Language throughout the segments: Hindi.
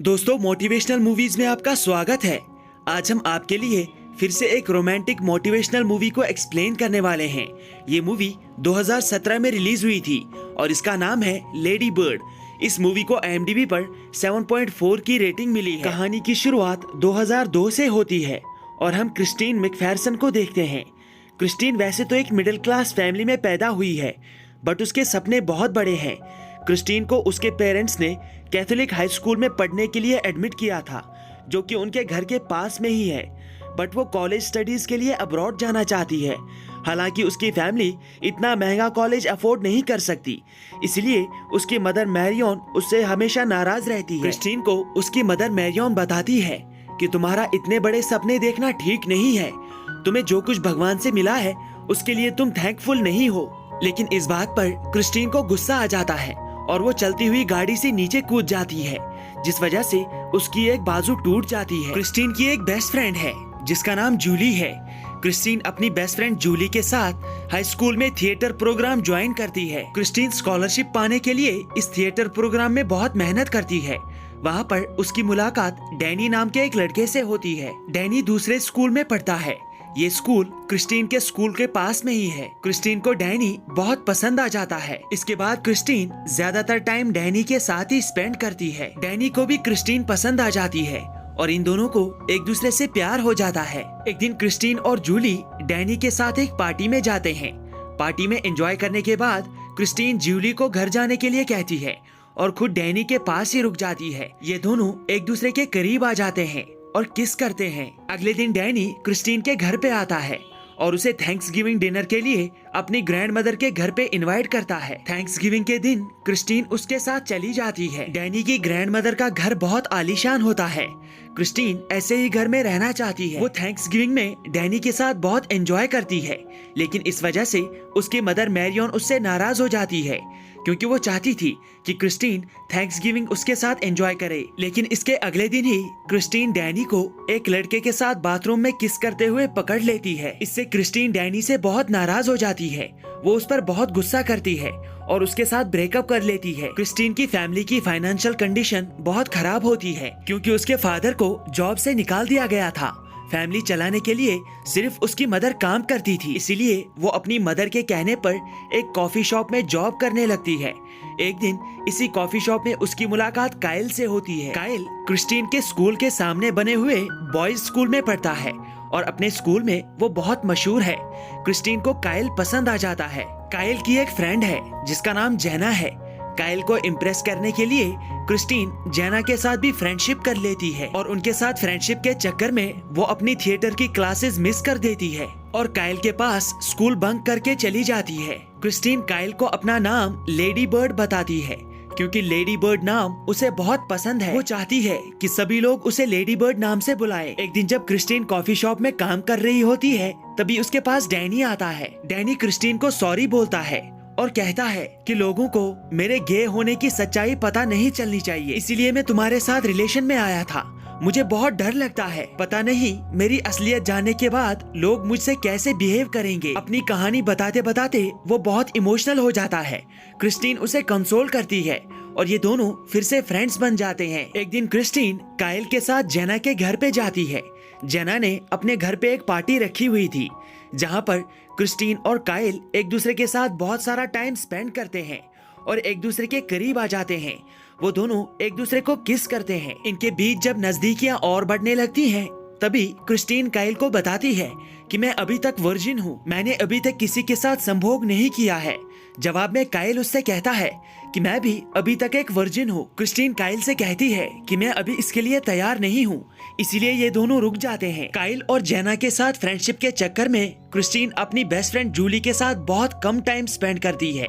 दोस्तों, मोटिवेशनल मूवीज में आपका स्वागत है। आज हम आपके लिए फिर से एक रोमांटिक मोटिवेशनल मूवी को एक्सप्लेन करने वाले हैं। ये मूवी 2017 में रिलीज हुई थी और इसका नाम है लेडी बर्ड। इस मूवी को IMDb पर 7.4 की रेटिंग मिली है। कहानी की शुरुआत 2002 से होती है और हम क्रिस्टीन मैकफेरसन को देखते हैं। क्रिस्टीन वैसे तो एक मिडिल क्लास फैमिली में पैदा हुई है, बट उसके सपने बहुत बड़े हैं। क्रिस्टीन को उसके पेरेंट्स ने कैथोलिक हाई स्कूल में पढ़ने के लिए एडमिट किया था, जो कि उनके घर के पास में ही है, बट वो कॉलेज स्टडीज के लिए अब्रॉड जाना चाहती है। हालांकि उसकी फैमिली इतना महंगा कॉलेज अफोर्ड नहीं कर सकती, इसलिए उसकी मदर मैरियन उससे हमेशा नाराज रहती है। क्रिस्टीन को उसकी मदर मैरियन बताती है कि तुम्हारा इतने बड़े सपने देखना ठीक नहीं है। तुम्हें जो कुछ भगवान से मिला है उसके लिए तुम थैंकफुल नहीं हो। लेकिन इस बात पर क्रिस्टीन को गुस्सा आ जाता है और वो चलती हुई गाड़ी से नीचे कूद जाती है, जिस वजह से उसकी एक बाजू टूट जाती है। क्रिस्टीन की एक बेस्ट फ्रेंड है जिसका नाम जूली है। क्रिस्टीन अपनी बेस्ट फ्रेंड जूली के साथ हाई स्कूल में थिएटर प्रोग्राम ज्वाइन करती है। क्रिस्टीन स्कॉलरशिप पाने के लिए इस थिएटर प्रोग्राम में बहुत मेहनत करती है। वहाँ पर उसकी मुलाकात डैनी नाम के एक लड़के से होती है। डैनी दूसरे स्कूल में पढ़ता है। ये स्कूल क्रिस्टीन के स्कूल के पास में ही है। क्रिस्टीन को डैनी बहुत पसंद आ जाता है। इसके बाद क्रिस्टीन ज्यादातर टाइम डैनी के साथ ही स्पेंड करती है। डैनी को भी क्रिस्टीन पसंद आ जाती है और इन दोनों को एक दूसरे से प्यार हो जाता है। एक दिन क्रिस्टीन और जूली डैनी के साथ एक पार्टी में जाते हैं। पार्टी में एंजॉय करने के बाद क्रिस्टीन जूली को घर जाने के लिए कहती है और खुद डैनी के पास ही रुक जाती है। ये दोनों एक दूसरे के करीब आ जाते हैं और किस करते हैं। अगले दिन डैनी क्रिस्टीन के घर पे आता है और उसे थैंक्स गिविंग डिनर के लिए अपनी ग्रैंड मदर के घर पे इनवाइट करता है। थैंक्स गिविंग के दिन क्रिस्टीन उसके साथ चली जाती है। डैनी की ग्रैंड मदर का घर बहुत आलीशान होता है। क्रिस्टीन ऐसे ही घर में रहना चाहती है। वो थैंक्स गिविंग में डैनी के साथ बहुत एंजॉय करती है, लेकिन इस वजह से उसकी मदर मैरियन उससे नाराज हो जाती है, क्योंकि वो चाहती थी कि क्रिस्टीन थैंक्स गिविंग उसके साथ एंजॉय करे। लेकिन इसके अगले दिन ही क्रिस्टीन डैनी को एक लड़के के साथ बाथरूम में किस करते हुए पकड़ लेती है। इससे क्रिस्टीन डैनी से बहुत नाराज हो जाती है। वो उस पर बहुत गुस्सा करती है और उसके साथ ब्रेकअप कर लेती है। क्रिस्टीन की फैमिली की फाइनेंशियल कंडीशन बहुत खराब होती है, क्योंकि उसके फादर को जॉब से निकाल दिया गया था। फैमिली चलाने के लिए सिर्फ उसकी मदर काम करती थी, इसीलिए वो अपनी मदर के कहने पर एक कॉफी शॉप में जॉब करने लगती है। एक दिन इसी कॉफी शॉप में उसकी मुलाकात काइल से होती है। काइल क्रिस्टीन के स्कूल के सामने बने हुए बॉयज स्कूल में पढ़ता है और अपने स्कूल में वो बहुत मशहूर है। क्रिस्टीन को काइल पसंद आ जाता है। काइल की एक फ्रेंड है जिसका नाम जेना है। काइल को इम्प्रेस करने के लिए क्रिस्टीन जेना के साथ भी फ्रेंडशिप कर लेती है और उनके साथ फ्रेंडशिप के चक्कर में वो अपनी थिएटर की क्लासेस मिस कर देती है और काइल के पास स्कूल बंक करके चली जाती है। क्रिस्टीन काइल को अपना नाम लेडी बर्ड बताती है, क्योंकि लेडी बर्ड नाम उसे बहुत पसंद है। वो चाहती है कि सभी लोग उसे लेडी बर्ड नाम से बुलाएं। एक दिन जब क्रिस्टीन कॉफी शॉप में काम कर रही होती है, तभी उसके पास डैनी आता है। डैनी क्रिस्टीन को सॉरी बोलता है और कहता है कि लोगों को मेरे गे होने की सच्चाई पता नहीं चलनी चाहिए, इसीलिए मैं तुम्हारे साथ रिलेशन में आया था। मुझे बहुत डर लगता है, पता नहीं मेरी असलियत जानने के बाद लोग मुझसे कैसे बिहेव करेंगे। अपनी कहानी बताते बताते वो बहुत इमोशनल हो जाता है। क्रिस्टीन उसे कंसोल करती है और ये दोनों फिर से फ्रेंड्स बन जाते हैं। एक दिन क्रिस्टीन काइल के साथ जेना के घर पे जाती है। जेना ने अपने घर पे एक पार्टी रखी हुई थी, जहाँ पर क्रिस्टीन और काइल एक दूसरे के साथ बहुत सारा टाइम स्पेंड करते हैं और एक दूसरे के करीब आ जाते हैं। वो दोनों एक दूसरे को किस करते हैं। इनके बीच जब नजदीकियां और बढ़ने लगती हैं, तभी क्रिस्टीन काइल को बताती है कि मैं अभी तक वर्जिन हूँ, मैंने अभी तक किसी के साथ संभोग नहीं किया है। जवाब में काइल उससे कहता है कि मैं भी अभी तक एक वर्जिन हूँ। क्रिस्टीन काइल से कहती है कि मैं अभी इसके लिए तैयार नहीं हूँ, इसीलिए ये दोनों रुक जाते हैं। काइल और जेना के साथ फ्रेंडशिप के चक्कर में क्रिस्टीन अपनी बेस्ट फ्रेंड जूली के साथ बहुत कम टाइम स्पेंड करती है।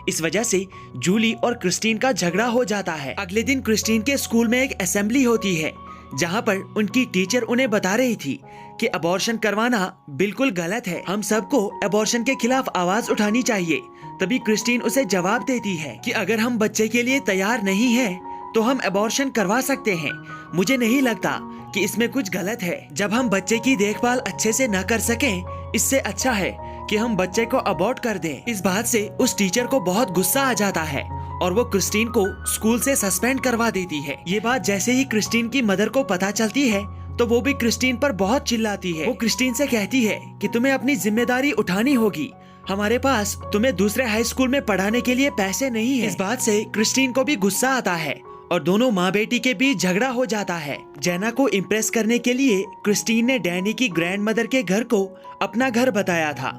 इस वजह से जूली और क्रिस्टीन का झगड़ा हो जाता है। अगले दिन क्रिस्टीन के स्कूल में एक असेंबली होती है, जहाँ पर उनकी टीचर उन्हें बता रही थी कि अबॉर्शन करवाना बिल्कुल गलत है, हम सबको अबॉर्शन के खिलाफ आवाज उठानी चाहिए। तभी क्रिस्टीन उसे जवाब देती है कि अगर हम बच्चे के लिए तैयार नहीं हैं, तो हम अबॉर्शन करवा सकते हैं। मुझे नहीं लगता कि इसमें कुछ गलत है। जब हम बच्चे की देखभाल अच्छे से न कर सकें, इससे अच्छा है कि हम बच्चे को अबॉर्ट कर दें। इस बात से उस टीचर को बहुत गुस्सा आ जाता है और वो क्रिस्टीन को स्कूल से सस्पेंड करवा देती है। ये बात जैसे ही क्रिस्टीन की मदर को पता चलती है तो वो भी क्रिस्टीन पर बहुत चिल्लाती है। वो क्रिस्टीन से कहती है कि तुम्हें अपनी जिम्मेदारी उठानी होगी, हमारे पास तुम्हें दूसरे हाई स्कूल में पढ़ाने के लिए पैसे नहीं है। इस बात से क्रिस्टीन को भी गुस्सा आता है और दोनों माँ बेटी के बीच झगड़ा हो जाता है। जेना को इम्प्रेस करने के लिए क्रिस्टीन ने डैनी की ग्रैंड मदर के घर को अपना घर बताया था,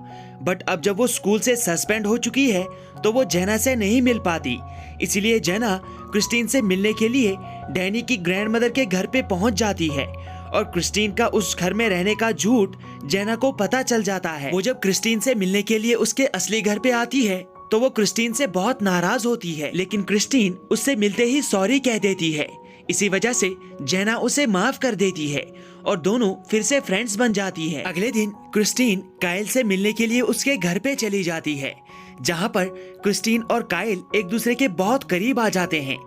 बट अब जब वो स्कूल से सस्पेंड हो चुकी है तो वो जेना से नहीं मिल पाती। इसलिए जेना क्रिस्टीन से मिलने के लिए डैनी की ग्रैंड मदर के घर पे पहुंच जाती है और क्रिस्टीन का उस घर में रहने का झूठ जेना को पता चल जाता है। वो जब क्रिस्टीन से मिलने के लिए उसके असली घर पे आती है तो वो क्रिस्टीन से बहुत नाराज होती है, लेकिन क्रिस्टीन उससे मिलते ही सॉरी कह देती है। इसी वजह से जेना उसे माफ कर देती है और दोनों फिर से फ्रेंड्स बन जाती है। अगले दिन क्रिस्टीन काइल से मिलने के लिए उसके घर पे चली जाती है, जहाँ पर क्रिस्टीन और काइल एक दूसरे के बहुत करीब आ जाते हैं।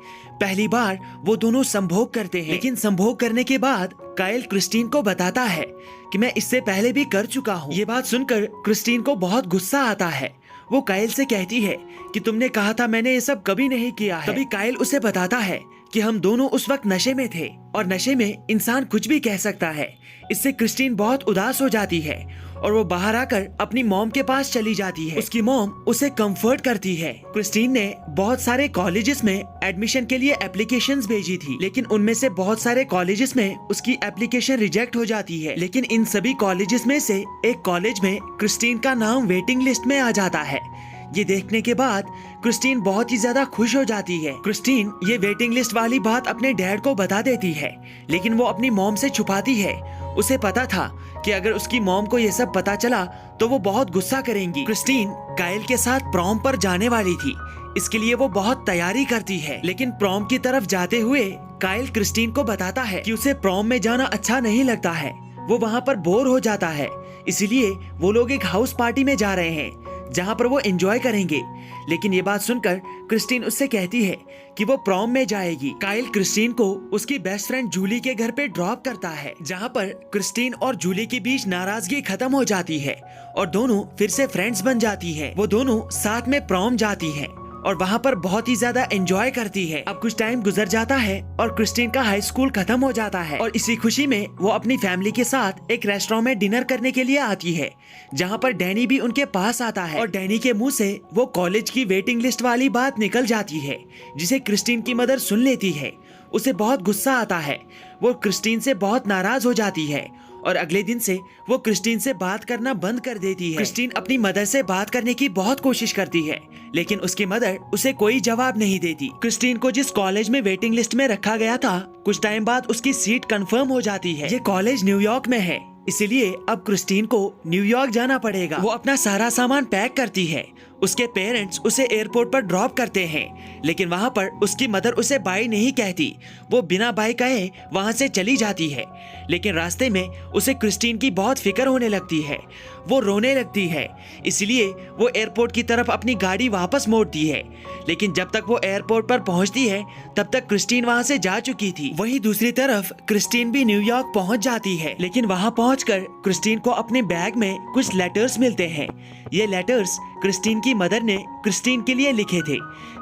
पहली बार वो दोनों संभोग करते हैं, लेकिन संभोग करने के बाद काइल क्रिस्टीन को बताता है कि मैं इससे पहले भी कर चुका हूँ। ये बात सुनकर क्रिस्टीन को बहुत गुस्सा आता है। वो काइल से कहती है कि तुमने कहा था मैंने ये सब कभी नहीं किया है। तभी काइल उसे बताता है कि हम दोनों उस वक्त नशे में थे और नशे में इंसान कुछ भी कह सकता है। इससे क्रिस्टीन बहुत उदास हो जाती है और वो बाहर आकर अपनी मॉम के पास चली जाती है। उसकी मॉम उसे कंफर्ट करती है। क्रिस्टीन ने बहुत सारे कॉलेजेस में एडमिशन के लिए एप्लीकेशंस भेजी थी, लेकिन उनमें से बहुत सारे कॉलेजेस में उसकी एप्लीकेशन रिजेक्ट हो जाती है। लेकिन इन सभी कॉलेजेस में से एक कॉलेज में क्रिस्टीन का नाम वेटिंग लिस्ट में आ जाता है। ये देखने के बाद क्रिस्टीन बहुत ही ज्यादा खुश हो जाती है। क्रिस्टीन ये वेटिंग लिस्ट वाली बात अपने डैड को बता देती है, लेकिन वो अपनी मॉम से छुपाती है। उसे पता था कि अगर उसकी मॉम को ये सब पता चला तो वो बहुत गुस्सा करेंगी। क्रिस्टीन काइल के साथ प्रॉम पर जाने वाली थी, इसके लिए वो बहुत तैयारी करती है, लेकिन प्रॉम की तरफ जाते हुए काइल क्रिस्टीन को बताता है कि उसे प्रॉम में जाना अच्छा नहीं लगता है, वो वहाँ पर बोर हो जाता है। इसीलिए वो लोग एक हाउस पार्टी में जा रहे हैं जहाँ पर वो एंजॉय करेंगे। लेकिन ये बात सुनकर क्रिस्टीन उससे कहती है कि वो प्रॉम में जाएगी। काइल क्रिस्टीन को उसकी बेस्ट फ्रेंड जूली के घर पे ड्रॉप करता है, जहाँ पर क्रिस्टीन और जूली के बीच नाराजगी खत्म हो जाती है और दोनों फिर से फ्रेंड्स बन जाती है। वो दोनों साथ में प्रॉम जाती हैं और वहाँ पर बहुत ही ज्यादा एंजॉय करती है। अब कुछ टाइम गुजर जाता है और क्रिस्टीन का हाई स्कूल खत्म हो जाता है और इसी खुशी में वो अपनी फैमिली के साथ एक रेस्टोरेंट में डिनर करने के लिए आती है, जहाँ पर डैनी भी उनके पास आता है और डैनी के मुंह से वो कॉलेज की वेटिंग लिस्ट वाली बात निकल जाती है, जिसे क्रिस्टीन की मदर सुन लेती है। उसे बहुत गुस्सा आता है, वो क्रिस्टीन से बहुत नाराज हो जाती है और अगले दिन से वो क्रिस्टीन से बात करना बंद कर देती है। क्रिस्टीन अपनी मदर से बात करने की बहुत कोशिश करती है, लेकिन उसकी मदर उसे कोई जवाब नहीं देती। क्रिस्टीन को जिस कॉलेज में वेटिंग लिस्ट में रखा गया था, कुछ टाइम बाद उसकी सीट कंफर्म हो जाती है। ये कॉलेज न्यूयॉर्क में है, इसीलिए अब क्रिस्टीन को न्यूयॉर्क जाना पड़ेगा। वो अपना सारा सामान पैक करती है। उसके पेरेंट्स उसे एयरपोर्ट पर ड्रॉप करते हैं, लेकिन वहाँ पर उसकी मदर उसे बाय नहीं कहती। वो बिना बाय कहे वहाँ से चली जाती है, लेकिन रास्ते में उसे क्रिस्टीन की बहुत फिक्र होने लगती है। वो रोने लगती है, इसलिए वो एयरपोर्ट की तरफ अपनी गाड़ी वापस मोड़ती है, लेकिन जब तक वो एयरपोर्ट पर पहुँचती है तब तक क्रिस्टीन वहाँ से जा चुकी थी। वहीं दूसरी तरफ क्रिस्टीन भी न्यूयॉर्क पहुँच जाती है, लेकिन वहाँ पहुँचकर क्रिस्टीन को अपने बैग में कुछ लेटर्स मिलते हैं। ये लेटर्स क्रिस्टीन की मदर ने क्रिस्टीन के लिए लिखे थे,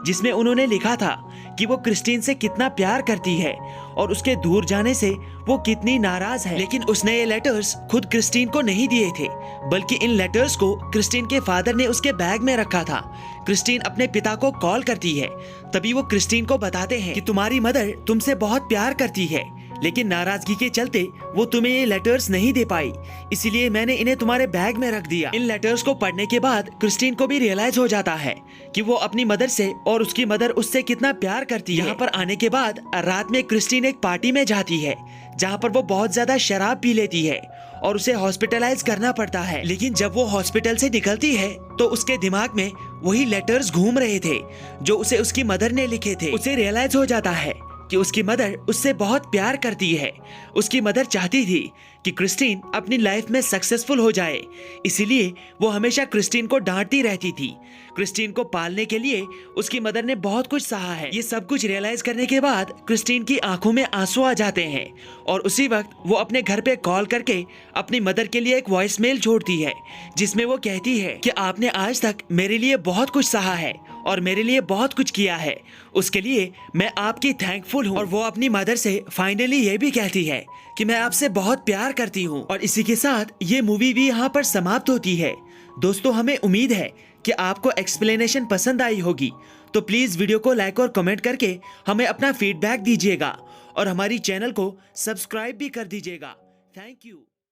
जिसमें उन्होंने लिखा था कि वो क्रिस्टीन से कितना प्यार करती है और उसके दूर जाने से वो कितनी नाराज है। लेकिन उसने ये लेटर्स खुद क्रिस्टीन को नहीं दिए थे, बल्कि इन लेटर्स को क्रिस्टीन के फादर ने उसके बैग में रखा था। क्रिस्टीन अपने पिता को कॉल करती है, तभी वो क्रिस्टीन को बताते हैं कि तुम्हारी मदर तुमसे बहुत प्यार करती है, लेकिन नाराजगी के चलते वो तुम्हें ये लेटर्स नहीं दे पाई, इसीलिए मैंने इन्हें तुम्हारे बैग में रख दिया। इन लेटर्स को पढ़ने के बाद क्रिस्टीन को भी रियलाइज हो जाता है कि वो अपनी मदर से और उसकी मदर उससे कितना प्यार करती है। यहाँ पर आने के बाद रात में क्रिस्टीन एक पार्टी में जाती है, जहाँ पर वो बहुत ज्यादा शराब पी लेती है और उसे हॉस्पिटलाइज करना पड़ता है। लेकिन जब वो हॉस्पिटल से निकलती है तो उसके दिमाग में वही लेटर्स घूम रहे थे जो उसे उसकी मदर ने लिखे थे। उसे रियलाइज हो जाता है कि उसकी मदर उससे बहुत प्यार करती है। उसकी मदर चाहती थी कि क्रिस्टीन अपनी लाइफ में सक्सेसफुल हो जाए, इसीलिए वो हमेशा क्रिस्टीन को डांटती रहती थी। क्रिस्टीन को पालने के लिए उसकी मदर ने बहुत कुछ सहा है। ये सब कुछ रियलाइज करने के बाद क्रिस्टीन की आंखों में आंसू आ जाते हैं और उसी वक्त वो अपने घर पे कॉल करके अपनी मदर के लिए एक वॉइस मेल छोड़ती है, जिसमें वो कहती है कि आपने आज तक मेरे लिए बहुत कुछ सहा है और मेरे लिए बहुत कुछ किया है। उसके लिए मैं आपकी थैंकफुल हूँ। और वो अपनी मदर से फाइनली ये भी कहती है कि मैं आपसे बहुत प्यार करती हूँ। और इसी के साथ ये मूवी भी यहाँ पर समाप्त होती है। दोस्तों, हमें उम्मीद है कि आपको एक्सप्लेनेशन पसंद आई होगी, तो प्लीज वीडियो को लाइक और कमेंट करके हमें अपना फीडबैक दीजिएगा और हमारी चैनल को सब्सक्राइब भी कर दीजिएगा। Thank you.